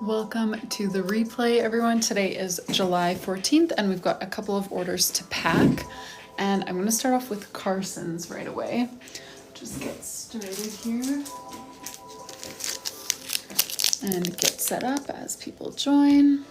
Welcome to the replay, everyone. Today is July 14th and we've got a couple of orders to pack. And I'm going to start off with Carson's right away. Just get started here and get set up as people join.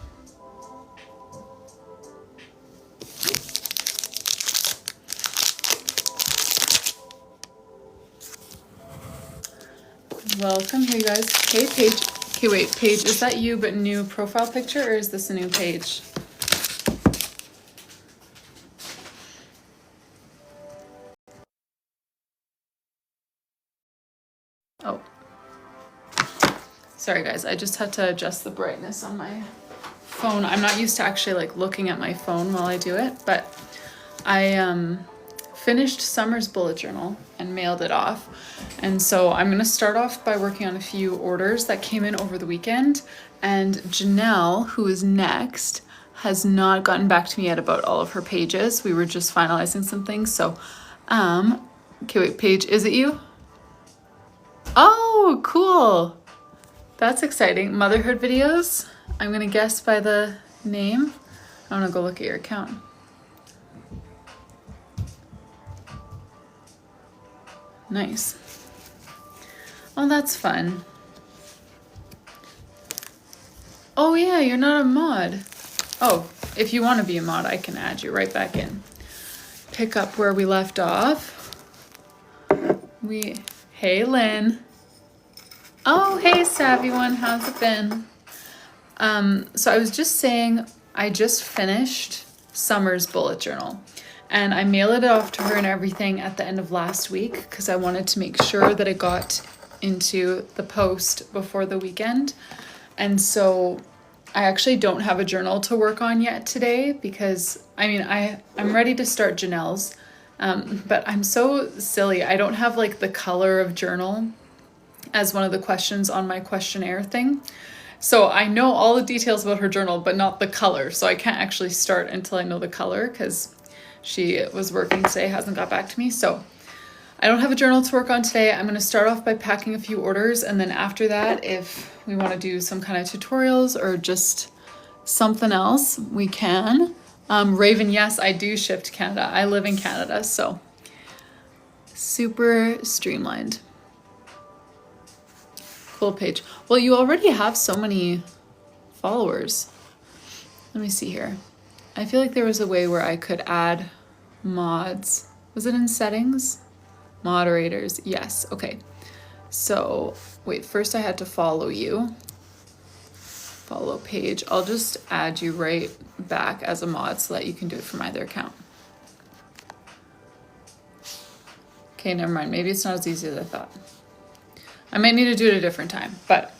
Welcome. Hey, you guys. Hey, Paige. Okay, wait, Paige, is that you but new profile picture, or is this a new page? Oh. Sorry, guys. I just had to adjust the brightness on my phone. I'm not used to actually like looking at my phone while I do it, but I finished Summer's bullet journal and mailed it off. And so I'm going to start off by working on a few orders that came in over the weekend. And Janelle, who is next, has not gotten back to me yet about all of her pages. We were just finalizing some things. So, okay, wait, Paige, is it you? Oh, cool. That's exciting. Motherhood videos. I'm going to guess by the name. I want to go look at your account. Nice. Oh, that's fun. Oh yeah, you're not a mod. Oh, if you want to be a mod, I can add you right back in. Pick up where we left off. Hey Lynn. Oh, hey Savvy One, how's it been? So I was just saying, I just finished Summer's bullet journal. And I mailed it off to her and everything at the end of last week because I wanted to make sure that it got into the post before the weekend. And so I actually don't have a journal to work on yet today because, I mean, I'm ready to start Janelle's, but I'm so silly. I don't have like the color of journal as one of the questions on my questionnaire thing. So I know all the details about her journal, but not the color. So I can't actually start until I know the color because she was working today, hasn't got back to me. So I don't have a journal to work on today. I'm going to start off by packing a few orders. And then after that, if we want to do some kind of tutorials or just something else, we can. Raven, yes, I do ship to Canada. I live in Canada, so super streamlined. Cool page. Well, you already have so many followers. Let me see here. I feel like there was a way where I could add mods. Was it in settings? Moderators, yes, okay. So, wait, first I had to follow you. Follow page. I'll just add you right back as a mod so that you can do it from either account. Okay, never mind. Maybe it's not as easy as I thought. I might need to do it a different time, but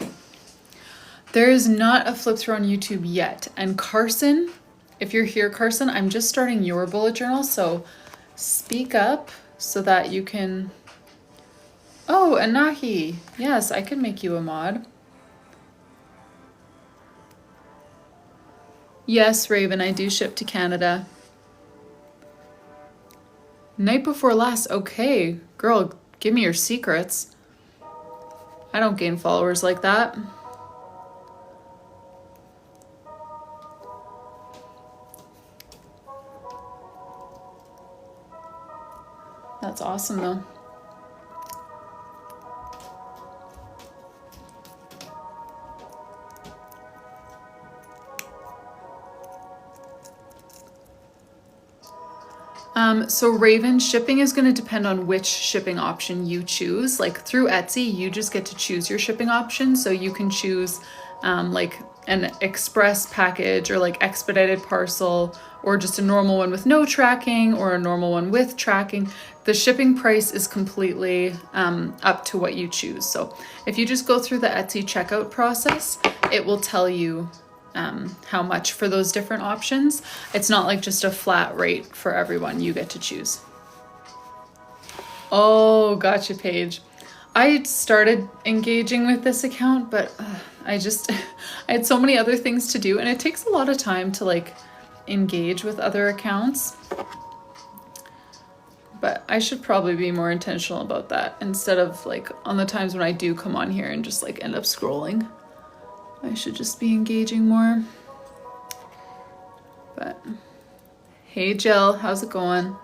there is not a flip through on YouTube yet. And Carson, if you're here, Carson, I'm just starting your bullet journal, so speak up so that you can... Oh, Anahi. Yes, I could make you a mod. Yes, Raven, I do ship to Canada. Night before last. Okay, girl, give me your secrets. I don't gain followers like that. That's awesome though. So Raven, shipping is going to depend on which shipping option you choose. Like through Etsy, you just get to choose your shipping option. So you can choose like an express package or like expedited parcel or just a normal one with no tracking or a normal one with tracking. The shipping price is completely up to what you choose. So if you just go through the Etsy checkout process, it will tell you how much for those different options. It's not like just a flat rate for everyone. You get to choose. Oh, gotcha, Paige. I started engaging with this account, but I had so many other things to do, and it takes a lot of time to like engage with other accounts. But I should probably be more intentional about that instead of like on the times when I do come on here and just like end up scrolling. I should just be engaging more. But hey Jill, how's it going?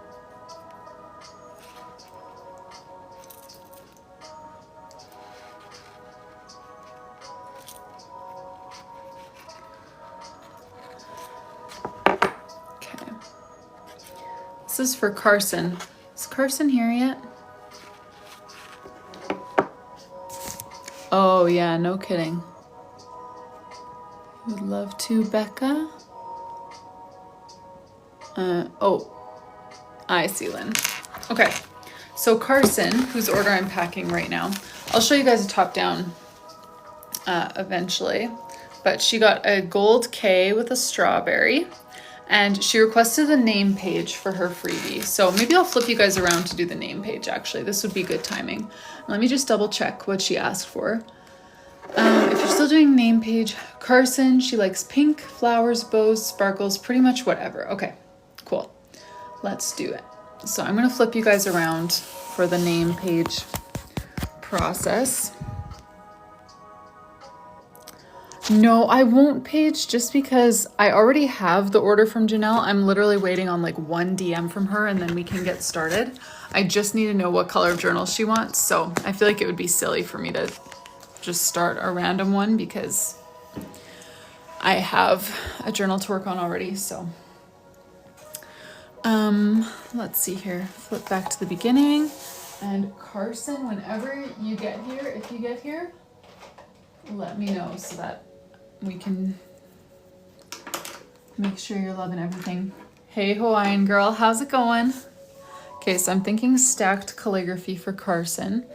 Okay. This is for Carson. Is Carson here yet? Oh yeah, no kidding. Would love to, Becca. Oh, I see Lynn. Okay, so Carson, whose order I'm packing right now, I'll show you guys a top down eventually, but she got a gold K with a strawberry, and she requested a name page for her freebie. So maybe I'll flip you guys around to do the name page actually. This would be good timing. Let me just double check what she asked for. If you're still doing name page, Carson, she likes pink, flowers, bows, sparkles, pretty much whatever. Okay, cool. Let's do it. So I'm gonna flip you guys around for the name page process. No, I won't, Paige, just because I already have the order from Janelle. I'm literally waiting on like one DM from her and then we can get started. I just need to know what color of journal she wants. So I feel like it would be silly for me to just start a random one because I have a journal to work on already. So let's see here, flip back to the beginning. And Carson, whenever you get here, if you get here, let me know so that we can make sure you're loving everything. Hey Hawaiian girl, how's it going? Okay, so I'm thinking stacked calligraphy for Carson.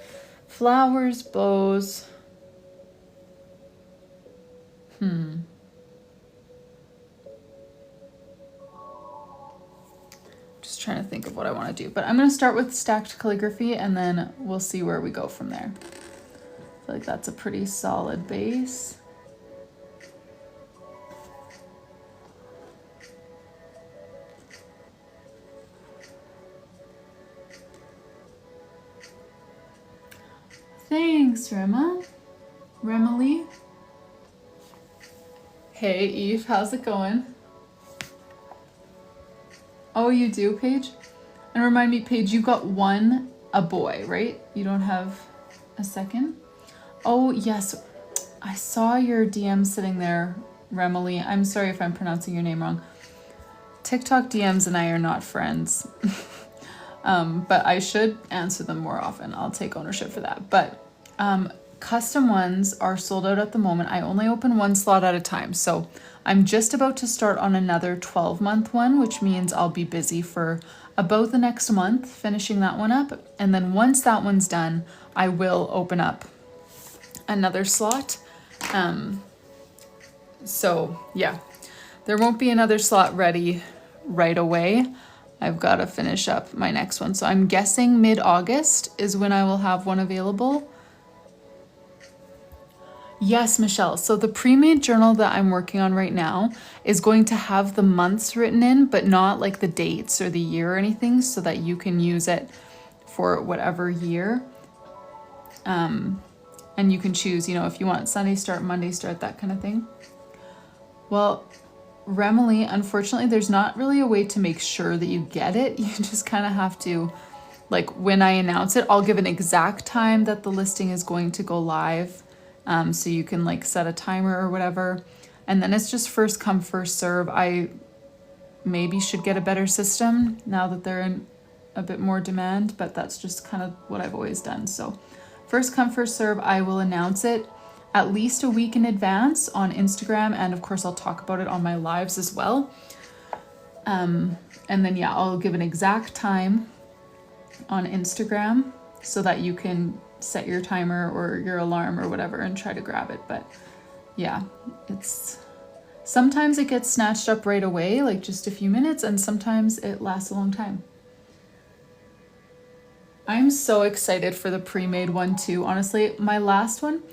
Flowers, bows. Just trying to think of what I want to do, but I'm going to start with stacked calligraphy and then we'll see where we go from there. I feel like that's a pretty solid base. Thanks, Rema. Remily. Hey, Eve, how's it going? Oh, you do, Paige? And remind me, Paige, you got a boy, right? You don't have a second? Oh, yes. I saw your DM sitting there, Remily. I'm sorry if I'm pronouncing your name wrong. TikTok DMs and I are not friends. But I should answer them more often. I'll take ownership for that. But custom ones are sold out at the moment. I only open one slot at a time. So I'm just about to start on another 12-month one, which means I'll be busy for about the next month finishing that one up. And then once that one's done, I will open up another slot. So yeah, there won't be another slot ready right away. I've got to finish up my next one. So I'm guessing mid-August is when I will have one available. Yes, Michelle. So the pre-made journal that I'm working on right now is going to have the months written in, but not like the dates or the year or anything, so that you can use it for whatever year. And you can choose, if you want Sunday start, Monday start, that kind of thing. Well, Remily, unfortunately, there's not really a way to make sure that you get it. You just kind of have to, like, when I announce it, I'll give an exact time that the listing is going to go live. So you can like set a timer or whatever. And then it's just first come, first serve. I maybe should get a better system now that they're in a bit more demand, but that's just kind of what I've always done. So first come, first serve. I will announce it at least a week in advance on Instagram. And of course I'll talk about it on my lives as well. And then yeah, I'll give an exact time on Instagram so that you can set your timer or your alarm or whatever and try to grab it. But yeah, sometimes it gets snatched up right away, like just a few minutes, and sometimes it lasts a long time. I'm so excited for the pre-made one too. Honestly, my last one,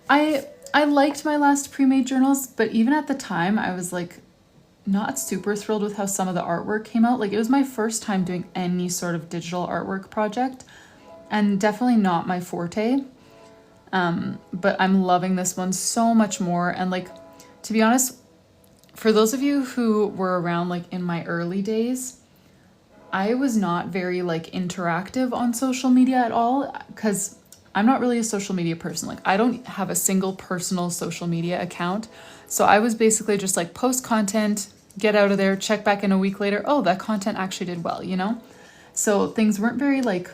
I liked my last pre-made journals, but even at the time I was like not super thrilled with how some of the artwork came out. Like it was my first time doing any sort of digital artwork project and definitely not my forte. But I'm loving this one so much more. And like, to be honest, for those of you who were around like in my early days, I was not very like interactive on social media at all, because I'm not really a social media person. Like, I don't have a single personal social media account. So I was basically just like post content, get out of there, check back in a week later. Oh, that content actually did well, you know? So things weren't very like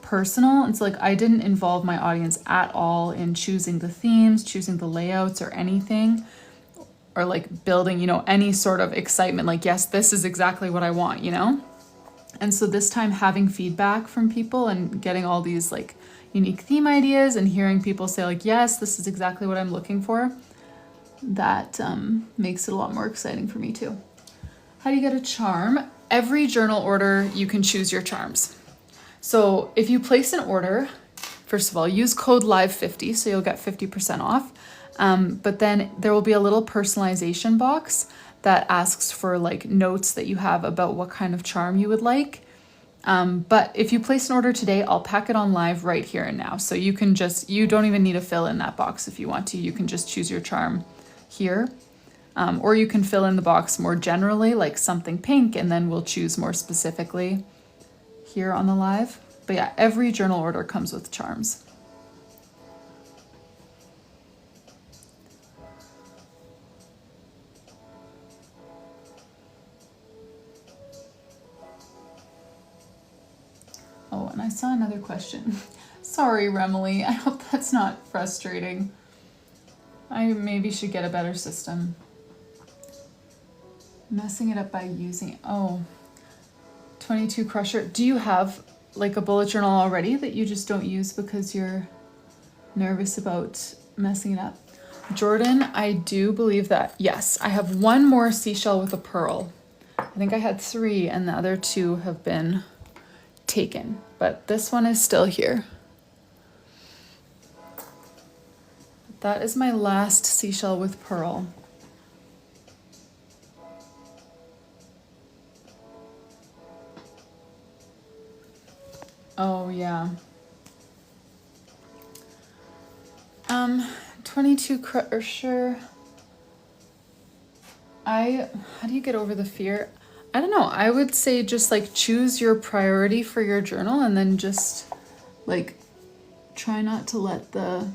personal. And so like, I didn't involve my audience at all in choosing the themes, choosing the layouts or anything, or like building, you know, any sort of excitement. Like, yes, this is exactly what I want, you know? And so this time, having feedback from people and getting all these like unique theme ideas and hearing people say like, yes, this is exactly what I'm looking for, that makes it a lot more exciting for me too. How do you get a charm? Every journal order, you can choose your charms. So if you place an order, first of all, use code LIVE50, so you'll get 50% off. But then there will be a little personalization box that asks for like notes that you have about what kind of charm you would like. But if you place an order today, I'll pack it on live right here and now. So you can just, you don't even need to fill in that box if you want to. You can just choose your charm here. Or you can fill in the box more generally, like something pink, and then we'll choose more specifically here on the live. But yeah, every journal order comes with charms. Oh, and I saw another question. Sorry, Remy. I hope that's not frustrating. I maybe should get a better system. Messing it up by using, oh, 22 Crusher. Do you have like a bullet journal already that you just don't use because you're nervous about messing it up? Jordan, I do believe that, yes, I have one more seashell with a pearl. I think I had 3 and the other 2 have been taken, but this one is still here. That is my last seashell with pearl. Oh yeah. 22 Crusher. How do you get over the fear? I don't know. I would say just like choose your priority for your journal and then just like try not to let the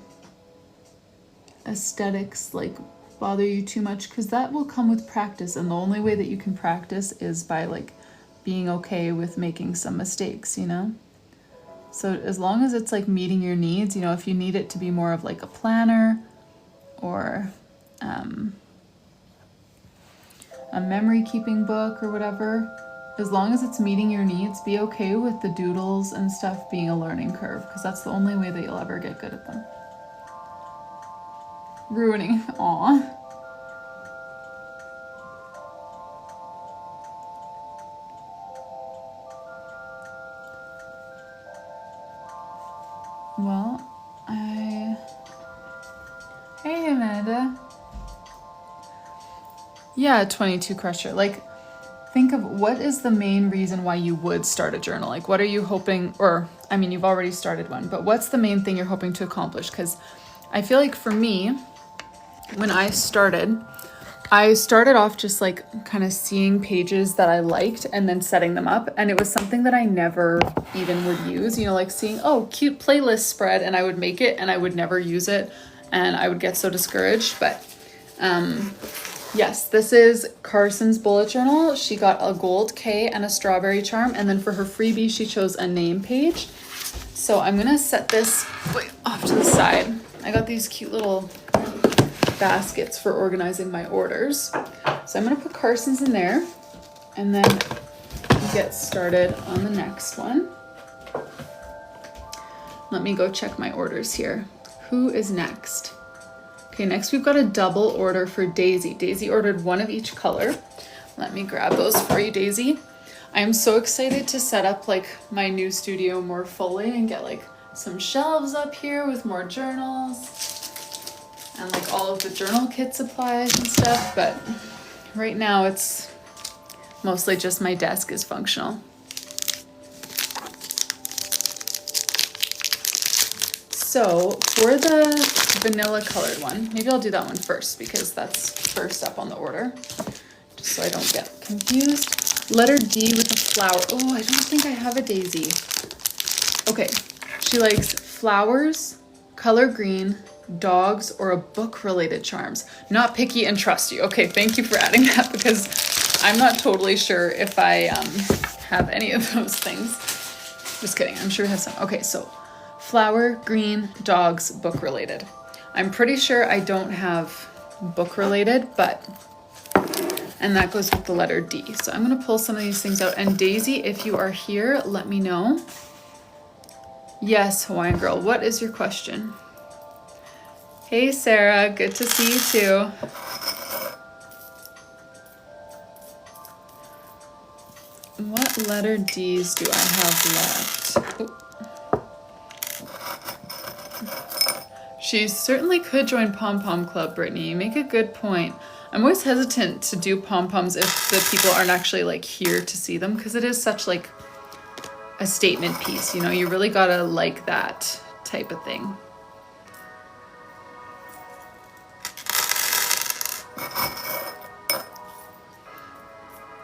aesthetics like bother you too much, because that will come with practice, and the only way that you can practice is by like being okay with making some mistakes, you know? So as long as it's like meeting your needs, you know, if you need it to be more of like a planner or a memory keeping book or whatever, as long as it's meeting your needs, be okay with the doodles and stuff being a learning curve, because that's the only way that you'll ever get good at them. Ruining, aw. Well, hey Amanda. Yeah, 22 Crusher. Like, think of what is the main reason why you would start a journal. Like, what are you hoping, or, I mean, you've already started one, but what's the main thing you're hoping to accomplish? Because I feel like for me, when I started off just like kind of seeing pages that I liked and then setting them up. And it was something that I never even would use, you know, like seeing, oh, cute playlist spread, and I would make it and I would never use it. And I would get so discouraged. But yes, this is Carson's bullet journal. She got a gold K and a strawberry charm. And then for her freebie, she chose a name page. So I'm going to set this off to the side. I got these cute little baskets for organizing my orders. So I'm going to put Carson's in there and then get started on the next one. Let me go check my orders here. Who is next? Okay, next we've got a double order for Daisy. Daisy ordered one of each color. Let me grab those for you, Daisy. I am so excited to set up like my new studio more fully and get like some shelves up here with more journals and like all of the journal kit supplies and stuff, but right now it's mostly just my desk is functional. So for the vanilla colored one, maybe I'll do that one first because that's first up on the order, just so I don't get confused. Letter D with a flower. Oh, I don't think I have a daisy. Okay, she likes flowers, color green, dogs, or a book-related charms. Not picky and trust you. Okay, thank you for adding that because I'm not totally sure if I have any of those things. Just kidding, I'm sure I have some. Okay, so flower, green, dogs, book-related. I'm pretty sure I don't have book-related, and that goes with the letter D. So I'm gonna pull some of these things out. And Daisy, if you are here, let me know. Yes, Hawaiian girl, what is your question? Hey Sarah, good to see you too. What letter D's do I have left? Oh. She certainly could join Pom Pom Club, Brittany. You make a good point. I'm always hesitant to do pom-poms if the people aren't actually like here to see them, because it is such like a statement piece, you know, you really gotta like that type of thing.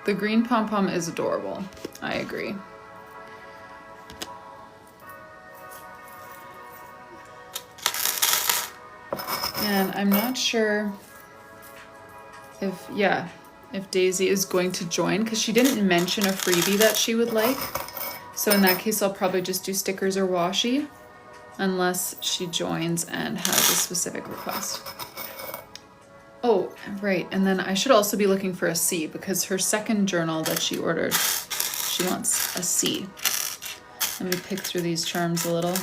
The green pom-pom is adorable. I agree. And I'm not sure if Daisy is going to join, because she didn't mention a freebie that she would like. So in that case, I'll probably just do stickers or washi, unless she joins and has a specific request. Oh, right, and then I should also be looking for a C, because her second journal that she ordered, she wants a C. Let me pick through these charms a little.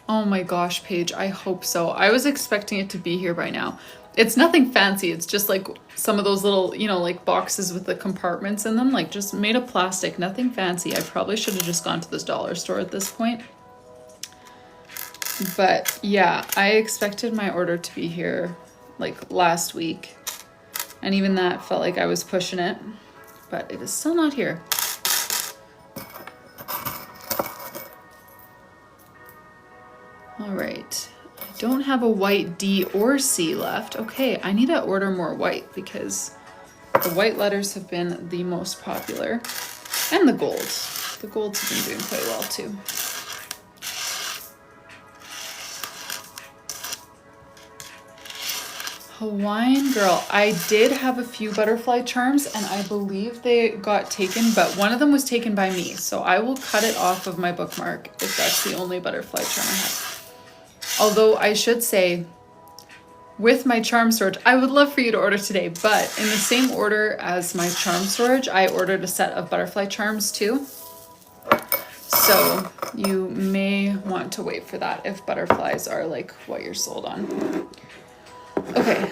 Oh my gosh, Paige, I hope so. I was expecting it to be here by now. It's nothing fancy, it's just like some of those little, you know, like boxes with the compartments in them, like just made of plastic, nothing fancy. I probably should have just gone to this dollar store at this point. But yeah, I expected my order to be here like last week. And even that felt like I was pushing it, but it is still not here. All right, I don't have a white D or C left. Okay, I need to order more white because the white letters have been the most popular. And the gold. The golds have been doing quite well too. Hawaiian girl, I did have a few butterfly charms and I believe they got taken, but one of them was taken by me. So I will cut it off of my bookmark if that's the only butterfly charm I have. Although I should say, with my charm storage, I would love for you to order today, but in the same order as my charm storage, I ordered a set of butterfly charms too. So you may want to wait for that if butterflies are like what you're sold on. Okay,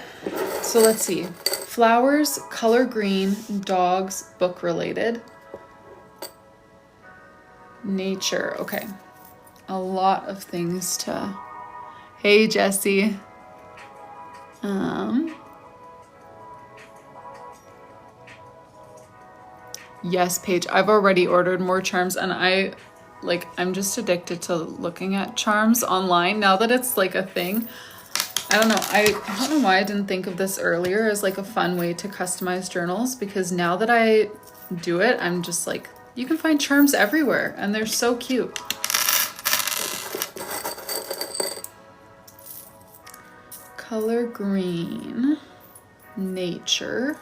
so let's see. Flowers, color green, dogs, book related. Nature, okay. A lot of things to... Hey, Jessie. Yes, Paige, I've already ordered more charms and I'm just addicted to looking at charms online now that it's like a thing. I don't know. I don't know why I didn't think of this earlier as like a fun way to customize journals, because now that I do it, I'm just like, you can find charms everywhere and they're so cute. Color green, nature,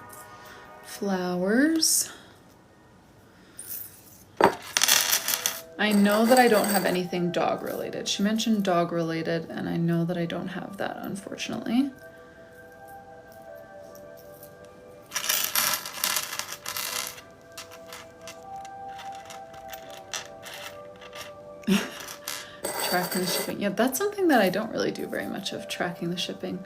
flowers. I know that I don't have anything dog related. She mentioned dog related and I know that I don't have that, unfortunately. Tracking the shipping. Yeah, that's something that I don't really do very much of, tracking the shipping.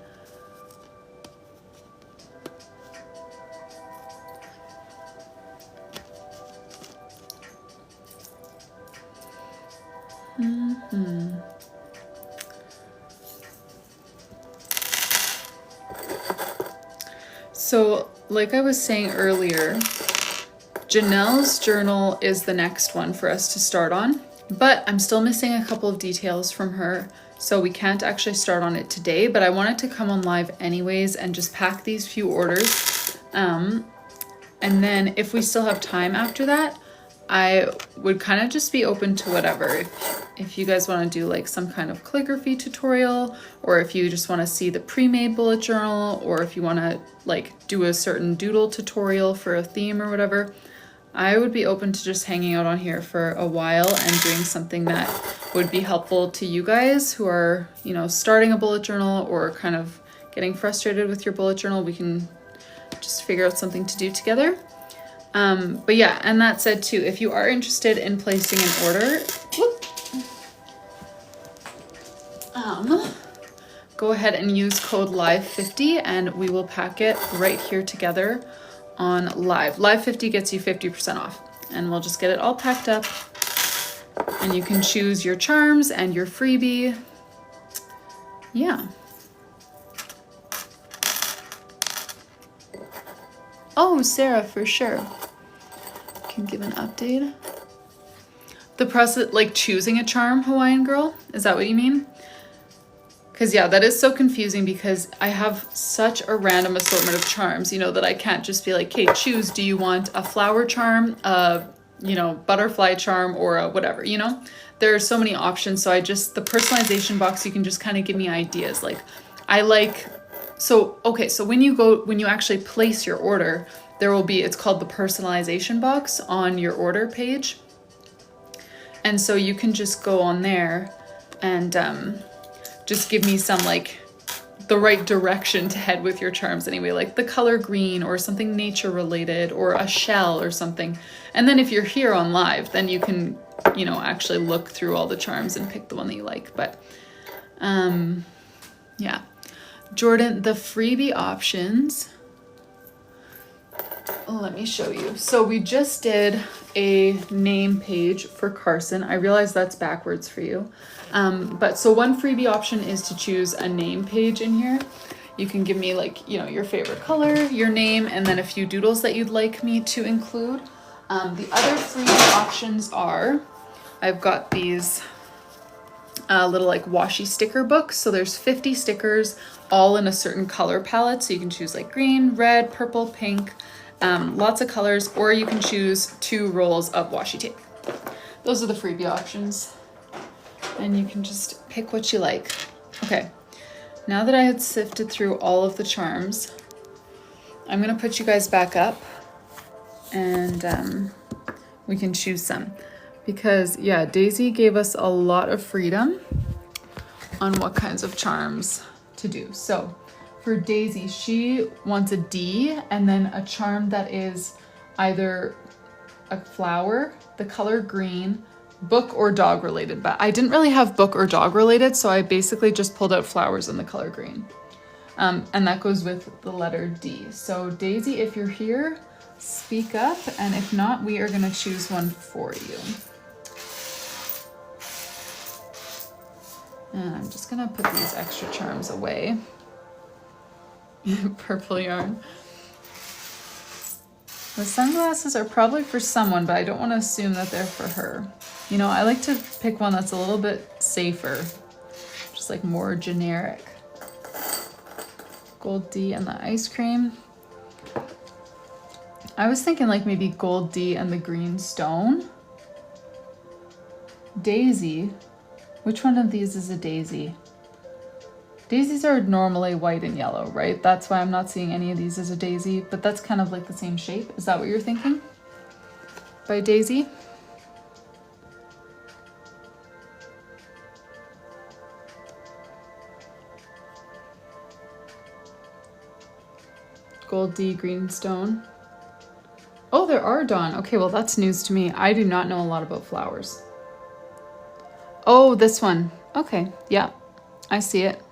So, like I was saying earlier, Janelle's journal is the next one for us to start on. But I'm still missing a couple of details from her, so we can't actually start on it today, but I wanted to come on live anyways and just pack these few orders. And then if we still have time after that, I would kind of just be open to whatever. If you guys want to do like some kind of calligraphy tutorial, or if you just want to see the pre-made bullet journal, or if you want to like do a certain doodle tutorial for a theme or whatever, I would be open to just hanging out on here for a while and doing something that would be helpful to you guys who are, you know, starting a bullet journal or kind of getting frustrated with your bullet journal. We can just figure out something to do together. But yeah, and that said too, if you are interested in placing an order, go ahead and use code LIVE50 and we will pack it right here together on Live. Live50 gets you 50% off, and we'll just get it all packed up and you can choose your charms and your freebie. Yeah. Oh, Sarah, for sure. Can give an update. The process, like choosing a charm, Hawaiian girl? Is that what you mean? Because yeah, that is so confusing because I have such a random assortment of charms, you know, that I can't just be like, okay, choose, do you want a flower charm, a, you know, butterfly charm, or a whatever, you know? There are so many options, so the personalization box, you can just kind of give me ideas. Like, I like, so, okay, so when you actually place your order, there will be, it's called the personalization box on your order page. And so you can just go on there and, just give me some like the right direction to head with your charms anyway, like the color green or something nature related or a shell or something. And then if you're here on live, then you can, you know, actually look through all the charms and pick the one that you like. But yeah, Jordan, the freebie options, let me show you. So we just did a name page for Carson. I realize that's backwards for you. But so one freebie option is to choose a name page in here. You can give me like, you know, your favorite color, your name, and then a few doodles that you'd like me to include. The other freebie options are, I've got these little like washi sticker books. So there's 50 stickers all in a certain color palette. So you can choose like green, red, purple, pink, lots of colors, or you can choose 2 rolls of washi tape. Those are the freebie options. And you can just pick what you like. Okay, now that I had sifted through all of the charms, I'm gonna put you guys back up and we can choose some. Because yeah, Daisy gave us a lot of freedom on what kinds of charms to do. So for Daisy, she wants a D and then a charm that is either a flower, the color green, book or dog related, but I didn't really have book or dog related, so I basically just pulled out flowers in the color green. And that goes with the letter D. So Daisy, if you're here, speak up, and if not, we are gonna choose one for you. And I'm just gonna put these extra charms away. Purple yarn. The sunglasses are probably for someone, but I don't want to assume that they're for her. You know, I like to pick one that's a little bit safer, just like more generic. Gold D and the ice cream. I was thinking like maybe gold D and the green stone. Daisy. Which one of these is a daisy? Daisies are normally white and yellow, right? That's why I'm not seeing any of these as a daisy, but that's kind of like the same shape. Is that what you're thinking by daisy? Gold D, green stone. Oh, there are, Dawn. Okay, well, that's news to me. I do not know a lot about flowers. Oh, this one. Okay, yeah, I see it.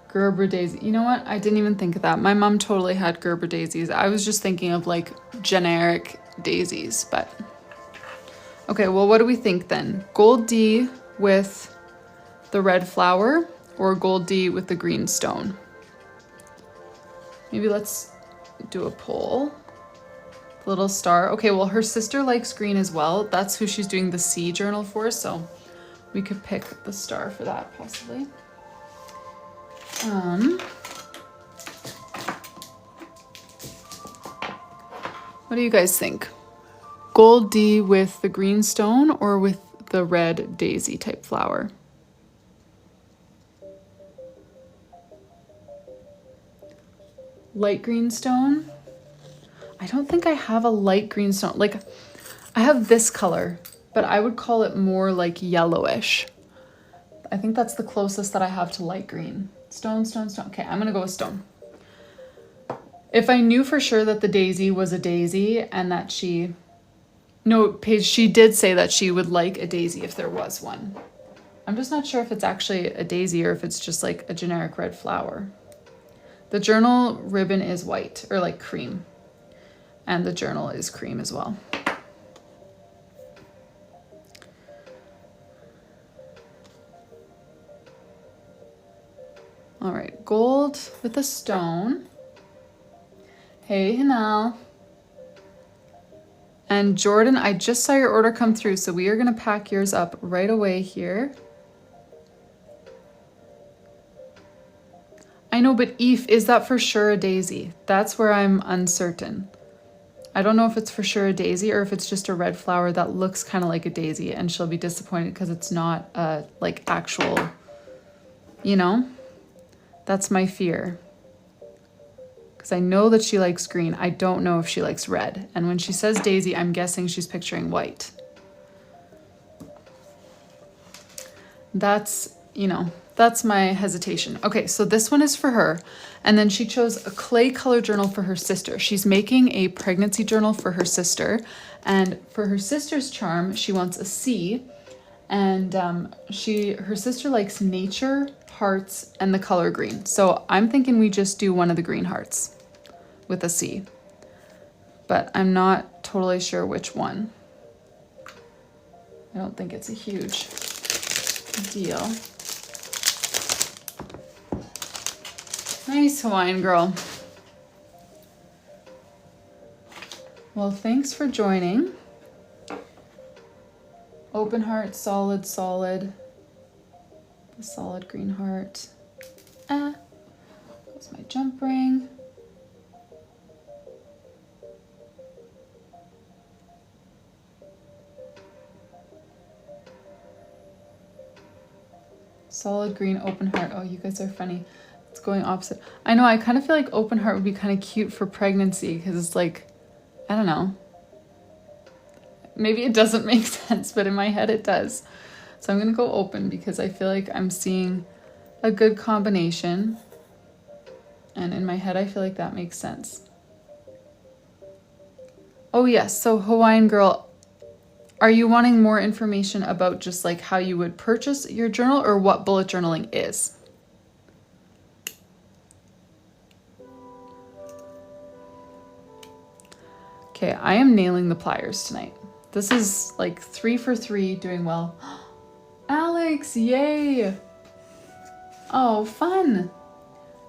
Gerber daisy. You know what? I didn't even think of that. My mom totally had Gerber daisies. I was just thinking of like generic daisies, but okay, well, what do we think then? Gold D with the red flower or gold D with the green stone? Maybe let's do a poll. little star. Okay, well, her sister likes green as well. That's who she's doing the C journal for, so we could pick the star for that possibly. What do you guys think? Gold D with the green stone or with the red daisy type flower? Light green stone? I don't think I have a light green stone. Like, I have this color, but I would call it more like yellowish. I think that's the closest that I have to light green. Stone, stone, stone. Okay, I'm gonna go with stone. If I knew for sure that the daisy was a daisy and that she... No, Paige, she did say that she would like a daisy if there was one. I'm just not sure if it's actually a daisy or if it's just like a generic red flower. The journal ribbon is white, or like cream. And the journal is cream as well. All right, gold with a stone. Hey, Hinal. And Jordan, I just saw your order come through, so we are gonna pack yours up right away here. I know, but Eve, is that for sure a daisy? That's where I'm uncertain. I don't know if it's for sure a daisy or if it's just a red flower that looks kind of like a daisy, and she'll be disappointed because it's not a like actual, you know? That's my fear. Because I know that she likes green. I don't know if she likes red. And when she says daisy, I'm guessing she's picturing white. That's, you know, that's my hesitation. Okay, so this one is for her. And then she chose a clay color journal for her sister. She's making a pregnancy journal for her sister. And for her sister's charm, she wants a C. And her sister likes nature, hearts, and the color green. So I'm thinking we just do one of the green hearts with a C. But I'm not totally sure which one. I don't think it's a huge deal. Nice, Hawaiian girl. Well, thanks for joining. Open heart, solid, solid. The solid green heart. That's my jump ring. Solid green, open heart. Oh, you guys are funny. It's going opposite. I know, I kind of feel like open heart would be kind of cute for pregnancy because it's like, I don't know. Maybe it doesn't make sense, but in my head it does. So I'm going to go open because I feel like I'm seeing a good combination. And in my head, I feel like that makes sense. Oh yes, so Hawaiian girl, are you wanting more information about just like how you would purchase your journal or what bullet journaling is? Okay, I am nailing the pliers tonight. This is like 3 for 3, doing well. Alex, yay! Oh, fun!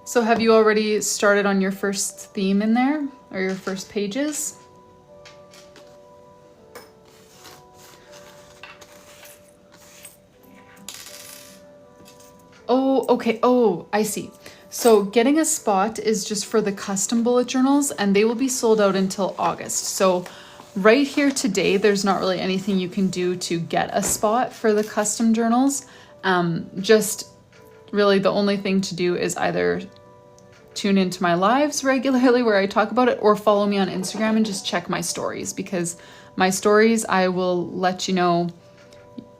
So have you already started on your first theme in there? Or your first pages? Oh, okay. Oh, I see. So getting a spot is just for the custom bullet journals and they will be sold out until August. So right here today, there's not really anything you can do to get a spot for the custom journals. Just really the only thing to do is either tune into my lives regularly where I talk about it or follow me on Instagram and just check my stories, because my stories, I will let you know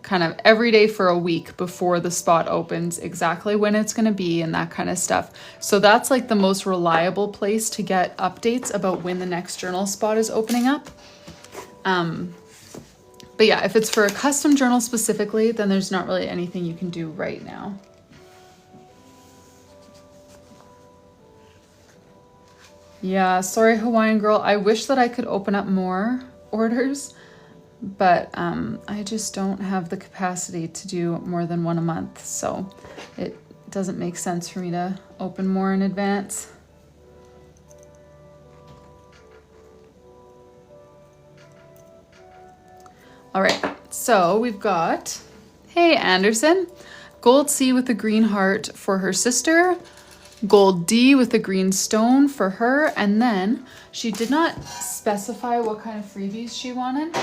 kind of every day for a week before the spot opens, exactly when it's going to be and that kind of stuff. So that's like the most reliable place to get updates about when the next journal spot is opening up. But yeah, if it's for a custom journal specifically, then there's not really anything you can do right now. Yeah, sorry, Hawaiian girl. I wish that I could open up more orders, but I just don't have the capacity to do more than one a month. So it doesn't make sense for me to open more in advance. So we've got, hey Anderson, gold C with a green heart for her sister, gold D with a green stone for her, and then she did not specify what kind of freebies she wanted.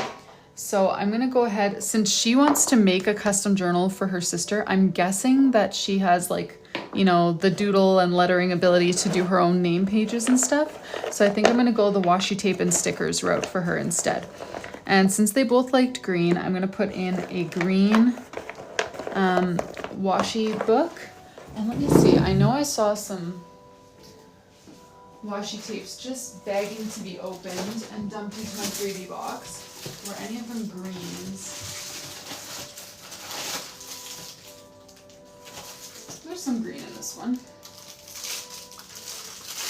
So I'm gonna go ahead, since she wants to make a custom journal for her sister, I'm guessing that she has like, you know, the doodle and lettering ability to do her own name pages and stuff. So I think I'm gonna go the washi tape and stickers route for her instead. And since they both liked green, I'm gonna put in a green washi book. And let me see, I know I saw some washi tapes just begging to be opened and dumped into my freebie box. Were any of them greens? There's some green in this one.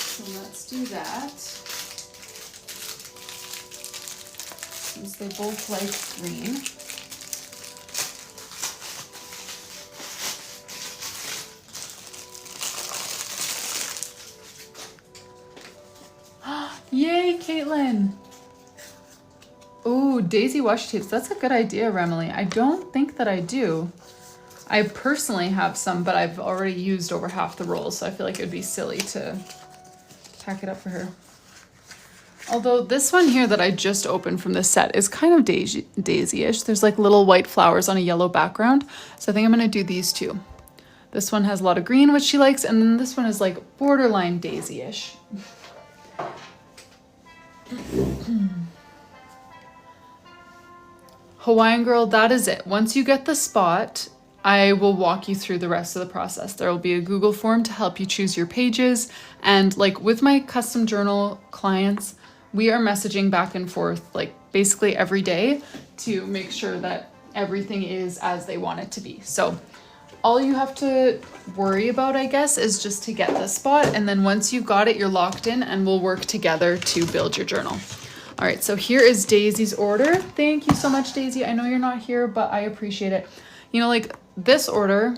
So let's do that. Since they both like green. Yay, Caitlin! Ooh, daisy washi tapes. That's a good idea, Remy. I don't think that I do. I personally have some, but I've already used over half the rolls, so I feel like it would be silly to pack it up for her. Although this one here that I just opened from this set is kind of daisy-ish. There's like little white flowers on a yellow background. So I think I'm gonna do these two. This one has a lot of green, which she likes, and then this one is like borderline daisy-ish. Hawaiian girl, that is it. Once you get the spot, I will walk you through the rest of the process. There will be a Google form to help you choose your pages. And like with my custom journal clients, we are messaging back and forth like basically every day to make sure that everything is as they want it to be. So all you have to worry about, I guess, is just to get the spot. And then once you've got it, you're locked in and we'll work together to build your journal. All right, so here is Daisy's order. Thank you so much, Daisy. I know you're not here, but I appreciate it. You know, like this order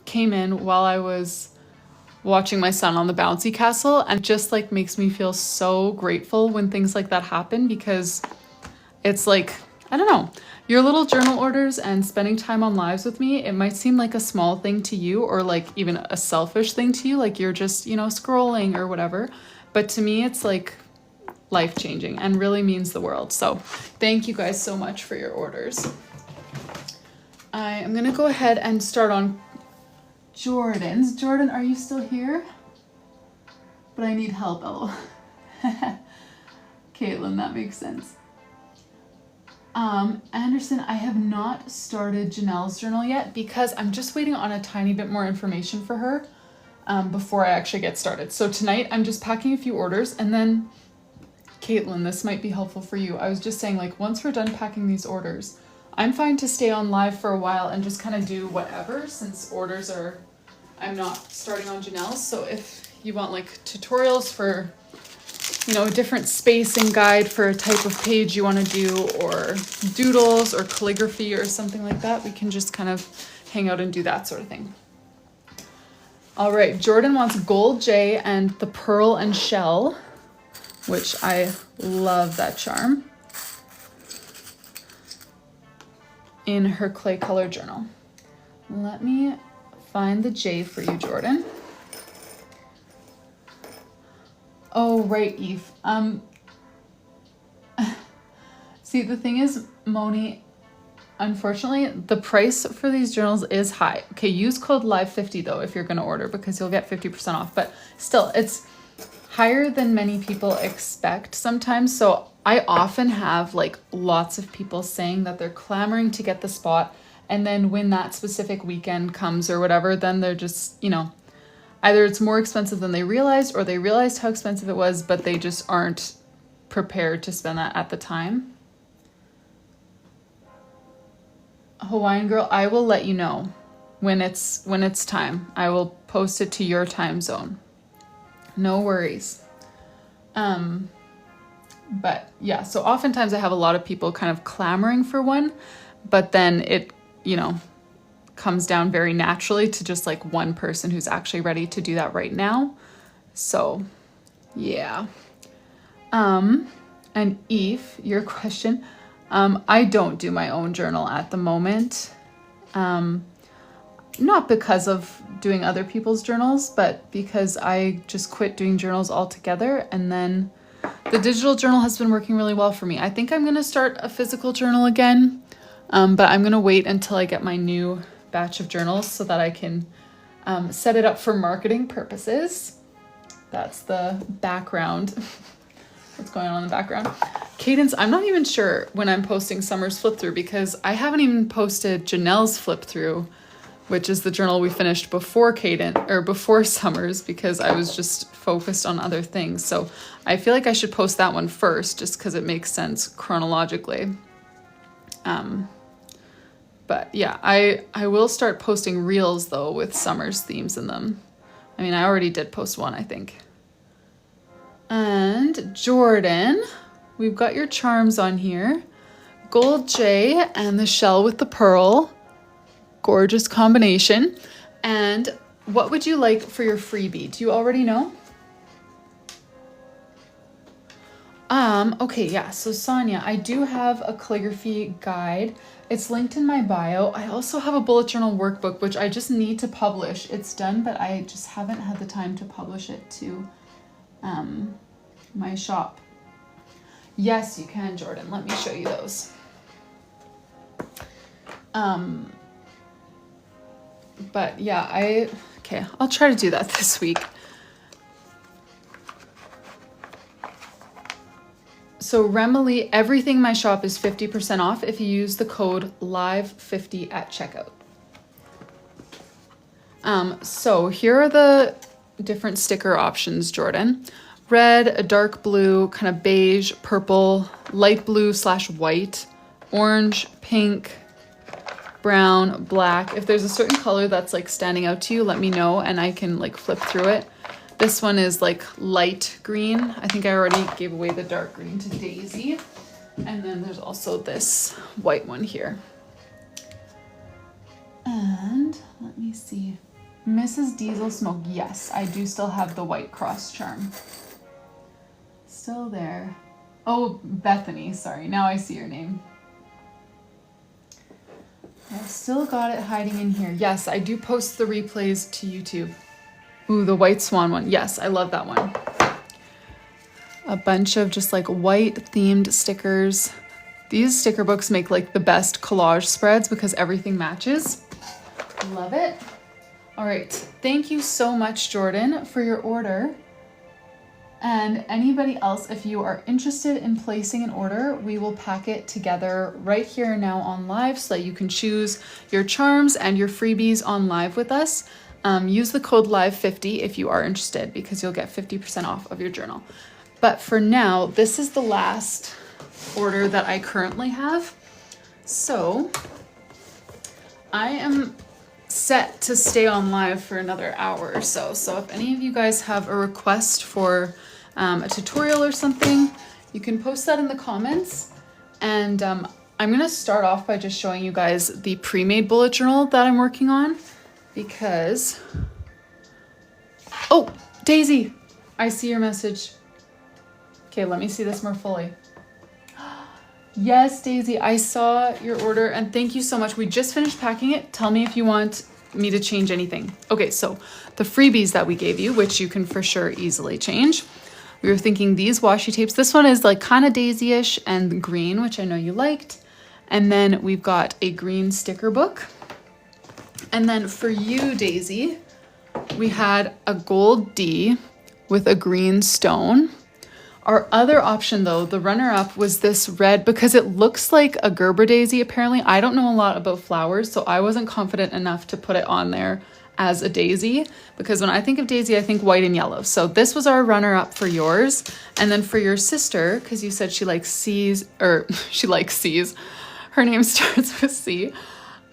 came in while I was watching my son on the bouncy castle, and just like makes me feel so grateful when things like that happen, because it's like, I don't know, your little journal orders and spending time on lives with me, it might seem like a small thing to you, or like even a selfish thing to you, like you're just, you know, scrolling or whatever. But to me, it's like life-changing and really means the world. So thank you guys so much for your orders. I am gonna go ahead and start on Jordan's. Jordan, are you still here? But I need help, lol. Caitlin, that makes sense. Anderson, I have not started Janelle's journal yet because I'm just waiting on a tiny bit more information for her before I actually get started. So tonight I'm just packing a few orders, and then Caitlin, this might be helpful for you. I was just saying, like, once we're done packing these orders, I'm fine to stay on live for a while and just kind of do whatever, since orders are, I'm not starting on Janelle's. So if you want like tutorials for, you know, a different spacing guide for a type of page you want to do, or doodles or calligraphy or something like that, we can just kind of hang out and do that sort of thing. All right, Jordan wants Gold J and the Pearl and Shell, which I love that charm, in her clay color journal. Let me find the J for you, Jordan. Oh, right, Eve. See, the thing is, Moni, unfortunately, the price for these journals is high. Okay, use code LIVE50 though if you're gonna order, because you'll get 50% off, but still, it's higher than many people expect sometimes. So I often have like lots of people saying that they're clamoring to get the spot, and then when that specific weekend comes or whatever, then they're just, you know, either it's more expensive than they realized, or they realized how expensive it was, but they just aren't prepared to spend that at the time. Hawaiian girl, I will let you know when it's time. I will post it to your time zone. No worries. But yeah, so oftentimes I have a lot of people kind of clamoring for one, but then it, you know, comes down very naturally to just like one person who's actually ready to do that right now. So yeah. And Eve, your question, I don't do my own journal at the moment. Not because of doing other people's journals, but because I just quit doing journals altogether. And then the digital journal has been working really well for me. I think I'm going to start a physical journal again, but I'm going to wait until I get my new batch of journals so that I can set it up for marketing purposes. That's the background. What's going on in the background? Cadence, I'm not even sure when I'm posting Summer's flip through because I haven't even posted Janelle's flip through, which is the journal we finished before Cadence or before Summer's because I was just focused on other things. So I feel like I should post that one first just because it makes sense chronologically. But yeah, I will start posting reels though with Summer's themes in them. I mean, I already did post one, I think. And Jordan, we've got your charms on here. Gold J and the shell with the pearl. Gorgeous combination. And what would you like for your freebie? Do you already know? Okay, yeah. So Sonia, I do have a calligraphy guide. It's linked in my bio. I also have a bullet journal workbook, which I just need to publish. It's done, but I just haven't had the time to publish it to my shop. Yes, you can, Jordan. Let me show you those. But yeah, okay, I'll try to do that this week. So Remy, everything in my shop is 50% off if you use the code LIVE50 at checkout. So here are the different sticker options, Jordan. Red, a dark blue, kind of beige, purple, light blue / white, orange, pink, brown, black. If there's a certain color that's like standing out to you, let me know and I can like flip through it. This one is like light green. I think I already gave away the dark green to Daisy. And then there's also this white one here. And let me see. Mrs. Diesel Smoke. Yes, I do still have the white cross charm. Still there. Oh, Bethany, sorry. Now I see your name. I've still got it hiding in here. Yes, I do post the replays to YouTube. Ooh, the white swan one. Yes, I love that one. A bunch of just like white themed stickers. These sticker books make like the best collage spreads because everything matches. Love it. All right. Thank you so much, Jordan, for your order. And anybody else, if you are interested in placing an order, we will pack it together right here now on live so that you can choose your charms and your freebies on live with us. Use the code LIVE50 if you are interested because you'll get 50% off of your journal. But for now, this is the last order that I currently have. So I am set to stay on live for another hour or so. So if any of you guys have a request for a tutorial or something, you can post that in the comments. And I'm gonna start off by just showing you guys the pre-made bullet journal that I'm working on because, oh, Daisy, I see your message. Okay, let me see this more fully. Yes, Daisy, I saw your order and thank you so much. We just finished packing it. Tell me if you want me to change anything. Okay, so the freebies that we gave you, which you can for sure easily change. We were thinking these washi tapes. This one is like kind of daisy-ish and green, which I know you liked. And then we've got a green sticker book. And then for you, Daisy, we had a gold D with a green stone. Our other option though, the runner-up, was this red because it looks like a Gerber daisy apparently. I don't know a lot about flowers, so I wasn't confident enough to put it on there as a daisy because when I think of daisy, I think white and yellow. So this was our runner-up for yours. And then for your sister, because you said she likes C's, or she likes C's, her name starts with C.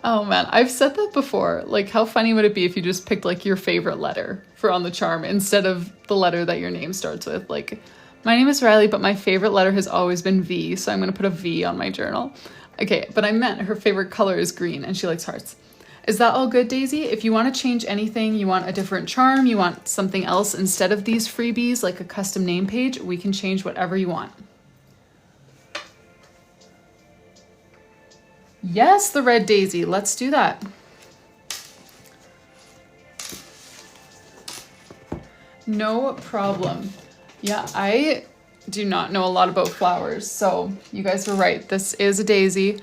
Oh man, I've said that before. Like, how funny would it be if you just picked like your favorite letter for on the charm instead of the letter that your name starts with? Like, my name is Rylee, but my favorite letter has always been V, so I'm gonna put a V on my journal. Okay, but I meant her favorite color is green and she likes hearts. Is that all good, Daisy? If you want to change anything, you want a different charm, you want something else instead of these freebies, like a custom name page, we can change whatever you want. Yes, the red daisy. Let's do that. No problem. Yeah, I do not know a lot about flowers, so you guys were right. This is a daisy.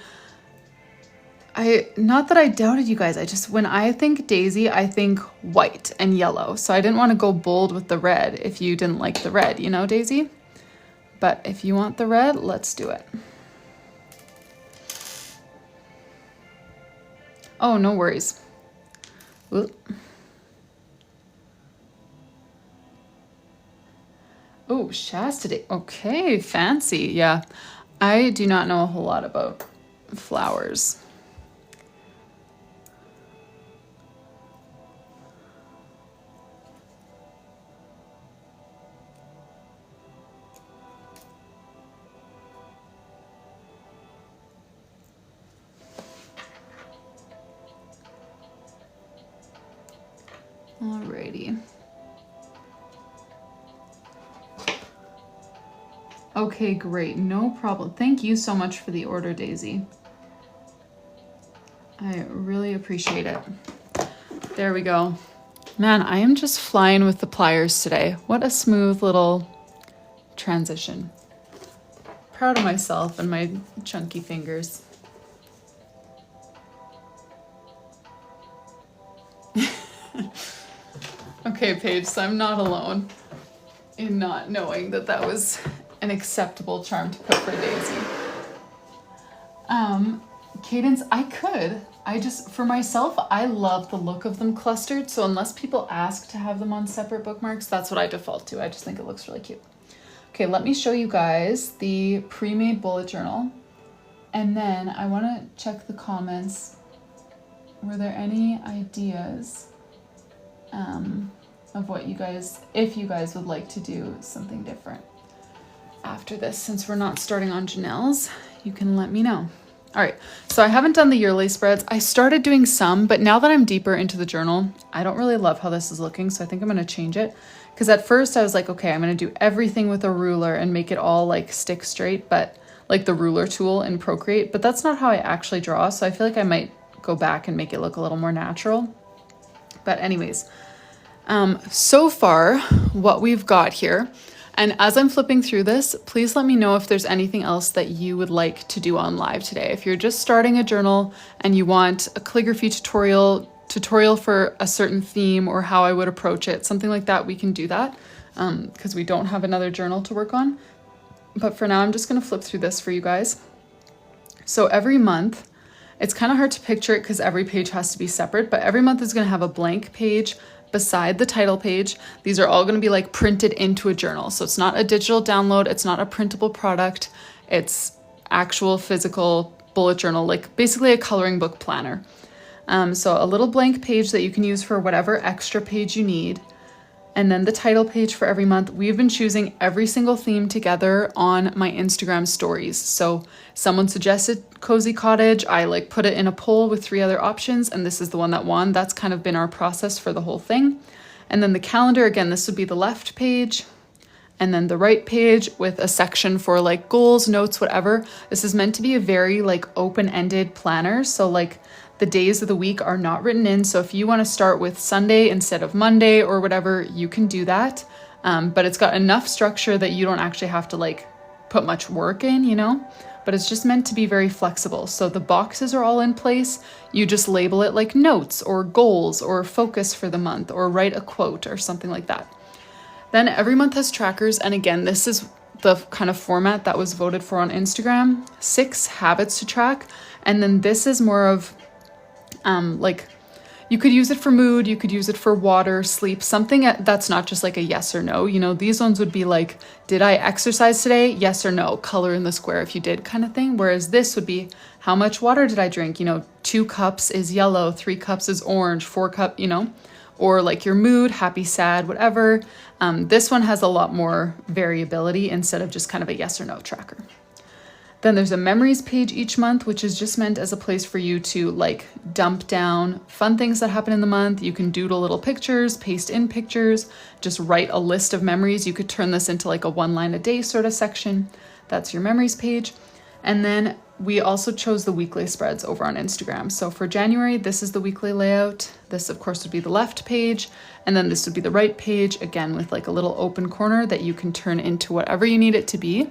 Not that I doubted you guys, I just, when I think daisy, I think white and yellow. So I didn't want to go bold with the red if you didn't like the red, you know, Daisy? But if you want the red, let's do it. Oh, no worries. Ooh. Oh, chastity. Okay, fancy. Yeah, I do not know a whole lot about flowers. Alrighty. Okay, great. No problem. Thank you so much for the order, Daisy. I really appreciate it. There we go. Man, I am just flying with the pliers today. What a smooth little transition. Proud of myself and my chunky fingers. Okay, Paige, so I'm not alone in not knowing that that was an acceptable charm to put for Daisy. Cadence, I just, for myself, I love the look of them clustered, so unless people ask to have them on separate bookmarks, that's what I default to. I just think it looks really cute. Okay, let me show you guys the pre-made bullet journal, and then I want to check the comments. Were there any ideas of what you guys, if you guys would like to do something different after this? Since we're not starting on Janelle's, you can let me know. All right, so I haven't done the yearly spreads. I started doing some, but now that I'm deeper into the journal, I don't really love how this is looking, so I think I'm gonna change it. Because at first I was like, okay, I'm gonna do everything with a ruler and make it all like stick straight, but like the ruler tool in Procreate, but that's not how I actually draw, so I feel like I might go back and make it look a little more natural. But anyways, so far what we've got here, and as I'm flipping through this, please let me know if there's anything else that you would like to do on live today. If you're just starting a journal and you want a calligraphy tutorial for a certain theme or how I would approach it, something like that, we can do that because we don't have another journal to work on. But for now, I'm just going to flip through this for you guys. So every month, it's kind of hard to picture it because every page has to be separate, but every month is going to have a blank page beside the title page. These are all going to be like printed into a journal. So it's not a digital download. It's not a printable product. It's actual physical bullet journal, like basically a coloring book planner. So a little blank page that you can use for whatever extra page you need. And then the title page for every month. We've been choosing every single theme together on my Instagram stories. So someone suggested Cozy Cottage. I like put it in a poll with 3 other options, and this is the one that won. That's kind of been our process for the whole thing. And then the calendar, again, this would be the left page, and then the right page with a section for like goals, notes, whatever. This is meant to be a very like open-ended planner. So like the days of the week are not written in. So if you want to start with Sunday instead of Monday or whatever, you can do that. But it's got enough structure that you don't actually have to like put much work in, you know, but it's just meant to be very flexible. So the boxes are all in place. You just label it like notes or goals or focus for the month or write a quote or something like that. Then every month has trackers. And again, this is the kind of format that was voted for on Instagram, 6 habits to track. And then this is more of like you could use it for mood, you could use it for water, sleep, something that's not just like a yes or no. You know, these ones would be like, did I exercise today? Yes or no, color in the square if you did kind of thing. Whereas this would be, how much water did I drink? You know, 2 cups is yellow, 3 cups is orange, 4 cup, you know, or like your mood, happy, sad, whatever. This one has a lot more variability instead of just kind of a yes or no tracker. Then there's a memories page each month, which is just meant as a place for you to like dump down fun things that happen in the month. You can doodle little pictures, paste in pictures, just write a list of memories. You could turn this into like a 1 line a day sort of section. That's your memories page. And then we also chose the weekly spreads over on Instagram. So for January, this is the weekly layout. This of course would be the left page, and then this would be the right page, again with like a little open corner that you can turn into whatever you need it to be.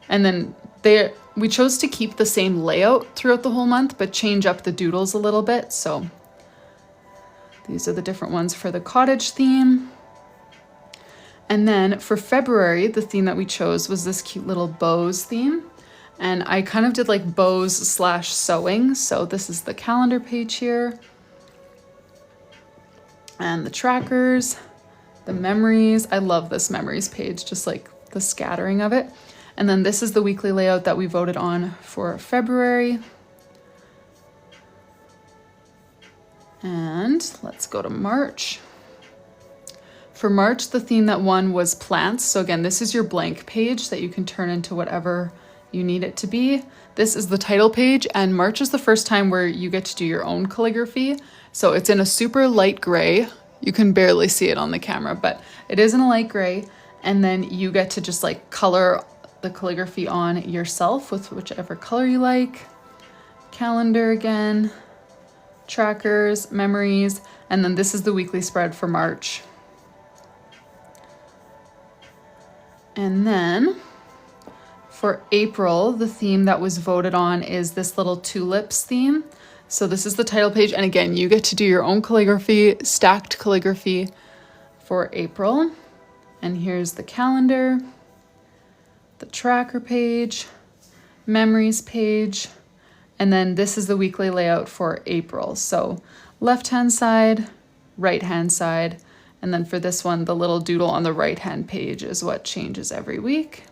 And then we chose to keep the same layout throughout the whole month, but change up the doodles a little bit. So these are the different ones for the cottage theme. And then for February, the theme that we chose was this cute little bows theme. And I kind of did like bows / sewing. So this is the calendar page here. And the trackers, the memories. I love this memories page, just like the scattering of it. And then this is the weekly layout that we voted on for February. And let's go to March. For March, the theme that won was plants. So again, this is your blank page that you can turn into whatever you need it to be. This is the title page, and March is the first time where you get to do your own calligraphy. So it's in a super light gray. You can barely see it on the camera, but it is in a light gray. And then you get to just like color the calligraphy on yourself with whichever color you like. Calendar again, trackers, memories, and then this is the weekly spread for March. And then for April, the theme that was voted on is this little tulips theme. So this is the title page. And again, you get to do your own calligraphy, stacked calligraphy for April. And here's the calendar, the tracker page, memories page, and then this is the weekly layout for April. So left-hand side, right-hand side, and then for this one, the little doodle on the right-hand page is what changes every week.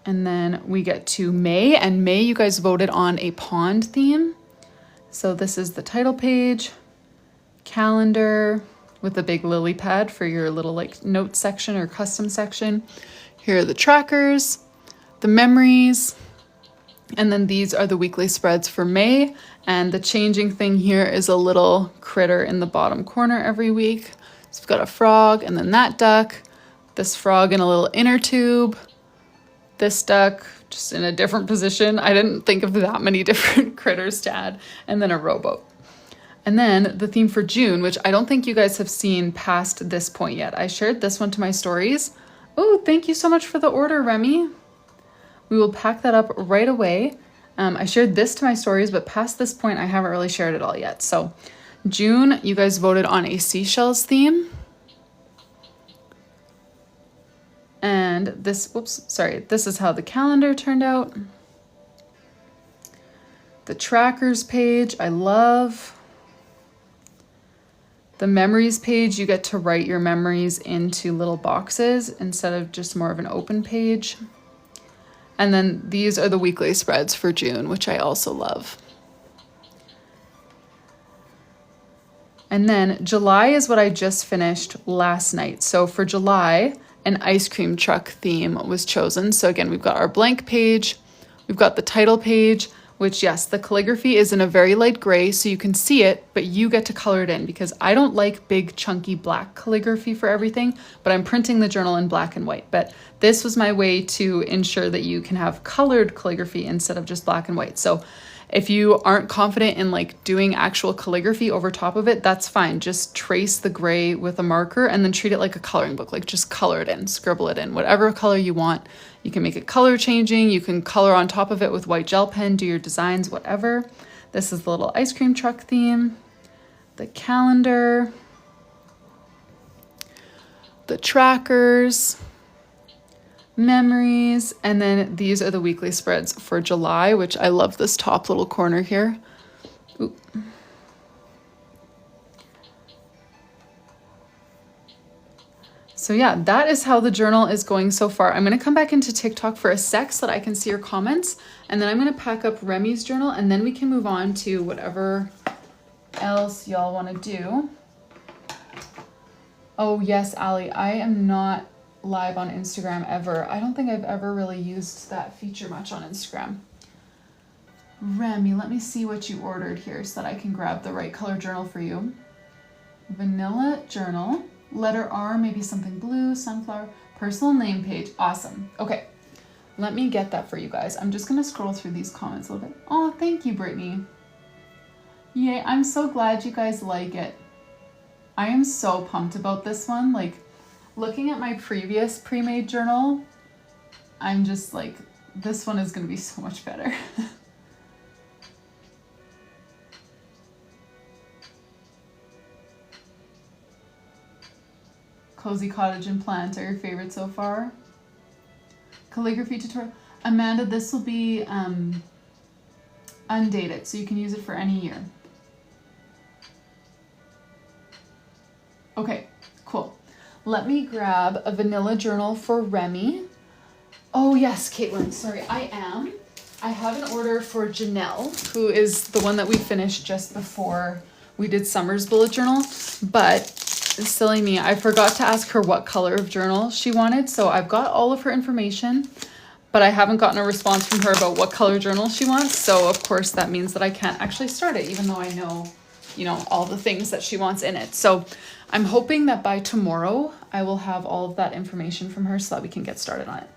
And then we get to May, and May you guys voted on a pond theme. So this is the title page, calendar with a big lily pad for your little like note section or custom section. Here are the trackers, the memories, and then these are the weekly spreads for May. And the changing thing here is a little critter in the bottom corner every week. So we've got a frog and then that duck, this frog in a little inner tube, this duck just in a different position. I didn't think of that many different critters to add, and then a rowboat. And then the theme for June, which I don't think you guys have seen past this point yet. I shared this one to my stories. Oh, thank you so much for the order, Remy. We will pack that up right away. I shared this to my stories, but past this point, I haven't really shared it all yet. So June, you guys voted on a seashells theme. And this, this is how the calendar turned out. The trackers page, I love. The memories page, you get to write your memories into little boxes instead of just more of an open page. And then these are the weekly spreads for June, which I also love. And then July is what I just finished last night. So for July, an ice cream truck theme was chosen. So again, we've got our blank page, we've got the title page, which yes, the calligraphy is in a very light gray, so you can see it, but you get to color it in because I don't like big chunky black calligraphy for everything, but I'm printing the journal in black and white. But this was my way to ensure that you can have colored calligraphy instead of just black and white. So if you aren't confident in like doing actual calligraphy over top of it, that's fine. Just trace the gray with a marker and then treat it like a coloring book. Like just color it in, scribble it in, whatever color you want. You can make it color changing. You can color on top of it with white gel pen, do your designs, whatever. This is the little ice cream truck theme, the calendar, the trackers, memories, and then these are the weekly spreads for July, which I love this top little corner here. Ooh. So yeah, that is how the journal is going so far. I'm going to come back into TikTok for a sec so that I can see your comments, and then I'm going to pack up Remy's journal, and then we can move on to whatever else y'all want to do. Oh yes, Ali, I am not live on Instagram ever. I don't think I've ever really used that feature much on Instagram. Remy, let me see what you ordered here so that I can grab the right color journal for you. Vanilla journal, letter R, maybe something blue, sunflower, personal name page. Awesome. Okay, Let me get that for you guys. I'm just gonna scroll through these comments a little bit. Oh, thank you, Brittany. Yay, I'm so glad you guys like it. I am so pumped about this one. Like, looking at my previous pre-made journal, I'm just like, this one is gonna be so much better. Cozy Cottage and Plant are your favorite so far? Calligraphy tutorial. Amanda, this will be undated, so you can use it for any year. Okay, cool. Let me grab a vanilla journal for Remy. Oh yes, Caitlin, sorry, I have an order for Janelle, who is the one that we finished just before we did Summer's bullet journal, but silly me, I forgot to ask her what color of journal she wanted, so I've got all of her information, but I haven't gotten a response from her about what color journal she wants, so of course that means that I can't actually start it, even though I know, you know, all the things that she wants in it. So I'm hoping that by tomorrow I will have all of that information from her so that we can get started on it.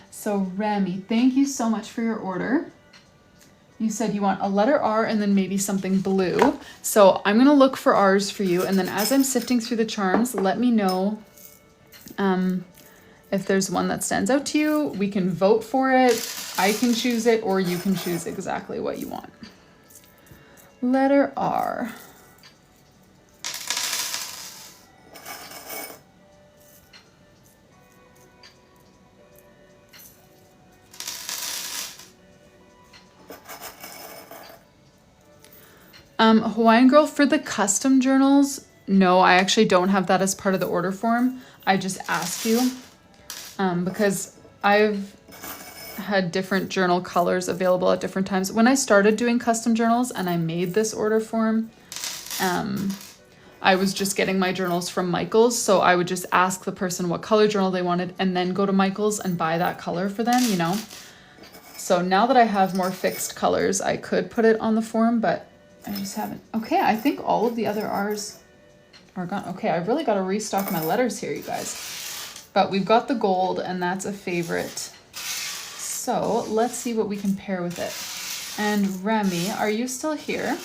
So Remy, thank you so much for your order. You said you want a letter R and then maybe something blue. So I'm gonna look for R's for you, and then as I'm sifting through the charms, let me know if there's one that stands out to you. We can vote for it, I can choose it, or you can choose exactly what you want. Letter R. Hawaiian Girl, for the custom journals, no, I actually don't have that as part of the order form. I just asked you because I've had different journal colors available at different times. When I started doing custom journals and I made this order form, I was just getting my journals from Michael's, so I would just ask the person what color journal they wanted and then go to Michael's and buy that color for them, you know? So now that I have more fixed colors, I could put it on the form, but I just haven't. Okay, I think all of the other R's are gone. Okay, I've really got to restock my letters here, you guys. But we've got the gold, and that's a favorite. So let's see what we can pair with it. And Remy, are you still here?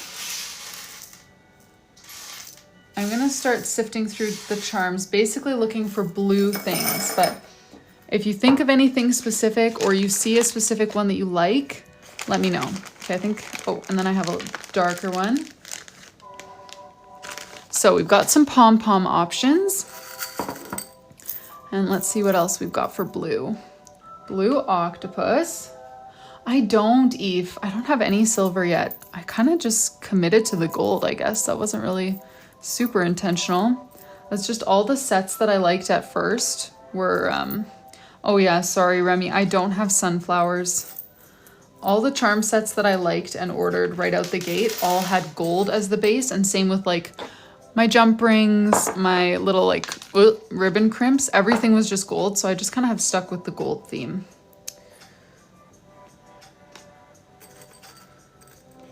I'm going to start sifting through the charms, basically looking for blue things. But if you think of anything specific or you see a specific one that you like, let me know. Okay, I think, oh, and then I have a darker one. So we've got some pom-pom options. And let's see what else we've got for blue. Blue octopus. I don't, Eve. I don't have any silver yet. I kind of just committed to the gold, I guess. That wasn't really super intentional. That's just all the sets that I liked at first were, oh yeah, sorry, Remy. I don't have sunflowers. All the charm sets that I liked and ordered right out the gate all had gold as the base, and same with like my jump rings, my little like ribbon crimps, everything was just gold, so I just kind of have stuck with the gold theme.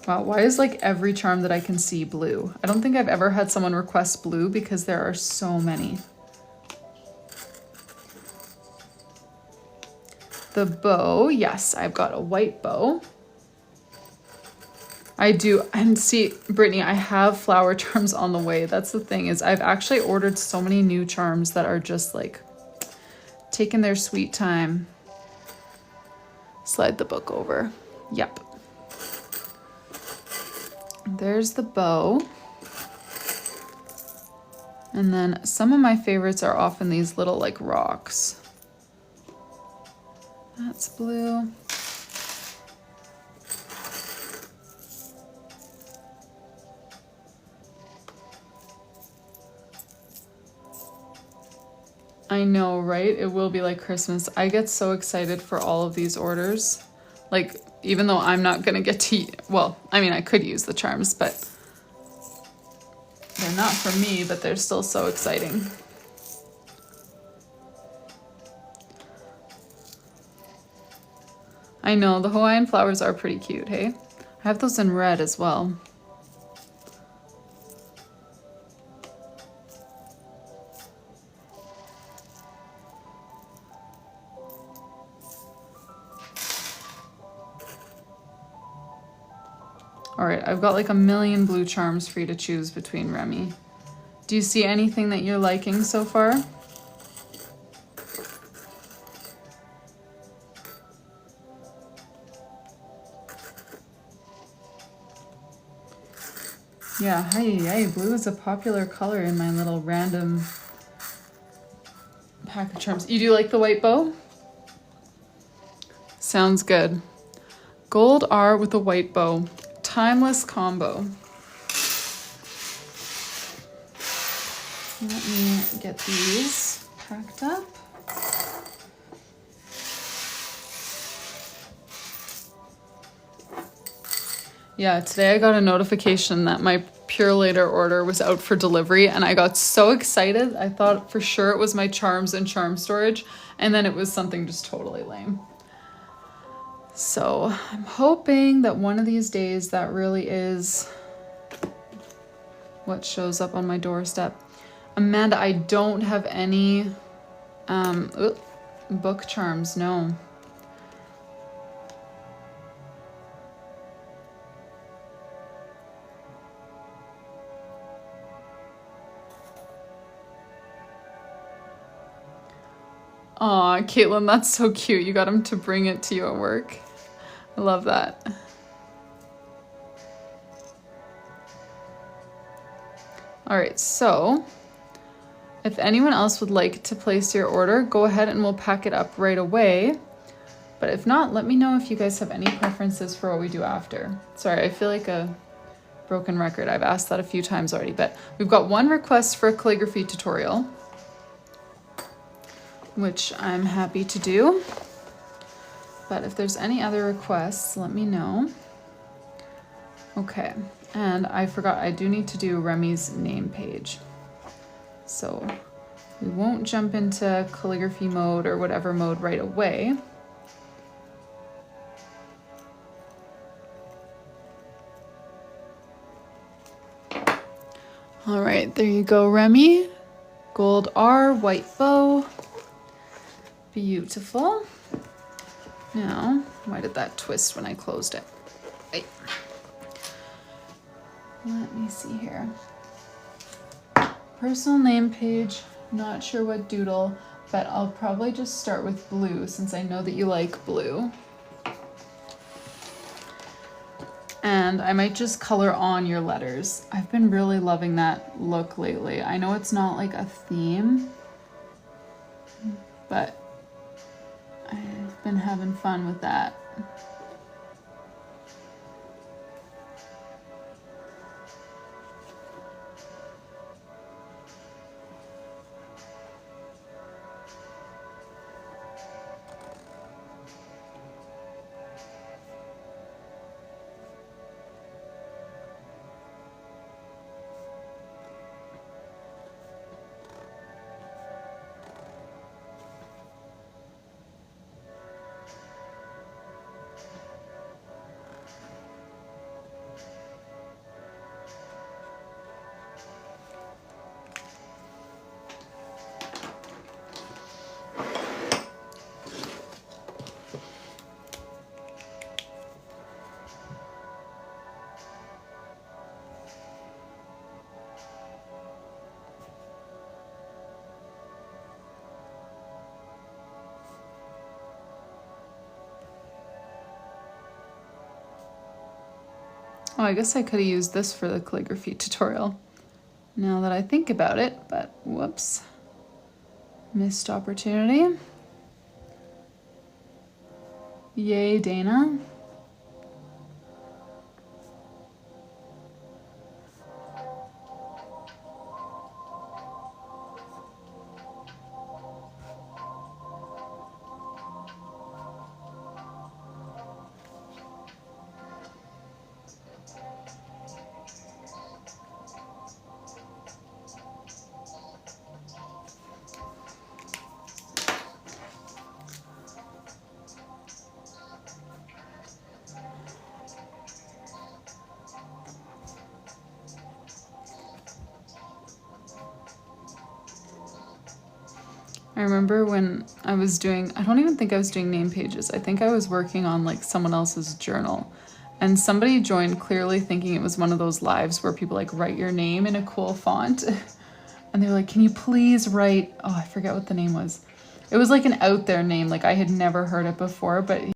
Wow, why is like every charm that I can see blue? I don't think I've ever had someone request blue because there are so many. The bow, yes, I've got a white bow. I do, and see, Brittany, I have flower charms on the way. That's the thing, is I've actually ordered so many new charms that are just like taking their sweet time. Slide the book over. Yep. There's the bow. And then some of my favorites are often these little like rocks. That's blue. I know, right? It will be like Christmas. I get so excited for all of these orders. Like, even though I'm not gonna get to, well, I mean, I could use the charms, but they're not for me, but they're still so exciting. I know, the Hawaiian flowers are pretty cute, hey? I have those in red as well. I've got like a million blue charms for you to choose between, Remy. Do you see anything that you're liking so far? Yeah, hey, blue is a popular color in my little random pack of charms. You do like the white bow? Sounds good. Gold R with a white bow. Timeless combo. Let me get these packed up. Yeah, today I got a notification that my Pure Later order was out for delivery and I got so excited. I thought for sure it was my charms and charm storage, and then it was something just totally lame. So I'm hoping that one of these days that really is what shows up on my doorstep. Amanda, I don't have any book charms, no. Aw, Caitlin, that's so cute. You got him to bring it to you at work. I love that. All right, so if anyone else would like to place your order, go ahead and we'll pack it up right away. But if not, let me know if you guys have any preferences for what we do after. Sorry, I feel like a broken record. I've asked that a few times already, but we've got one request for a calligraphy tutorial, which I'm happy to do. But if there's any other requests, let me know. Okay, and I forgot, I do need to do Remy's name page. So we won't jump into calligraphy mode or whatever mode right away. All right, there you go, Remy. Gold R, white bow. Beautiful. Now, why did that twist when I closed it? Right. Let me see here. Personal name page, not sure what doodle, but I'll probably just start with blue since I know that you like blue. And I might just color on your letters. I've been really loving that look lately. I know it's not like a theme, but I've been having fun with that. Oh, I guess I could have used this for the calligraphy tutorial, now that I think about it, but whoops. Missed opportunity. Yay, Dana. I remember when I was doing, I don't even think I was doing name pages. I think I was working on like someone else's journal. And somebody joined clearly thinking it was one of those lives where people like write your name in a cool font. And they were like, can you please write, oh, I forget what the name was. It was like an out there name, like I had never heard it before, but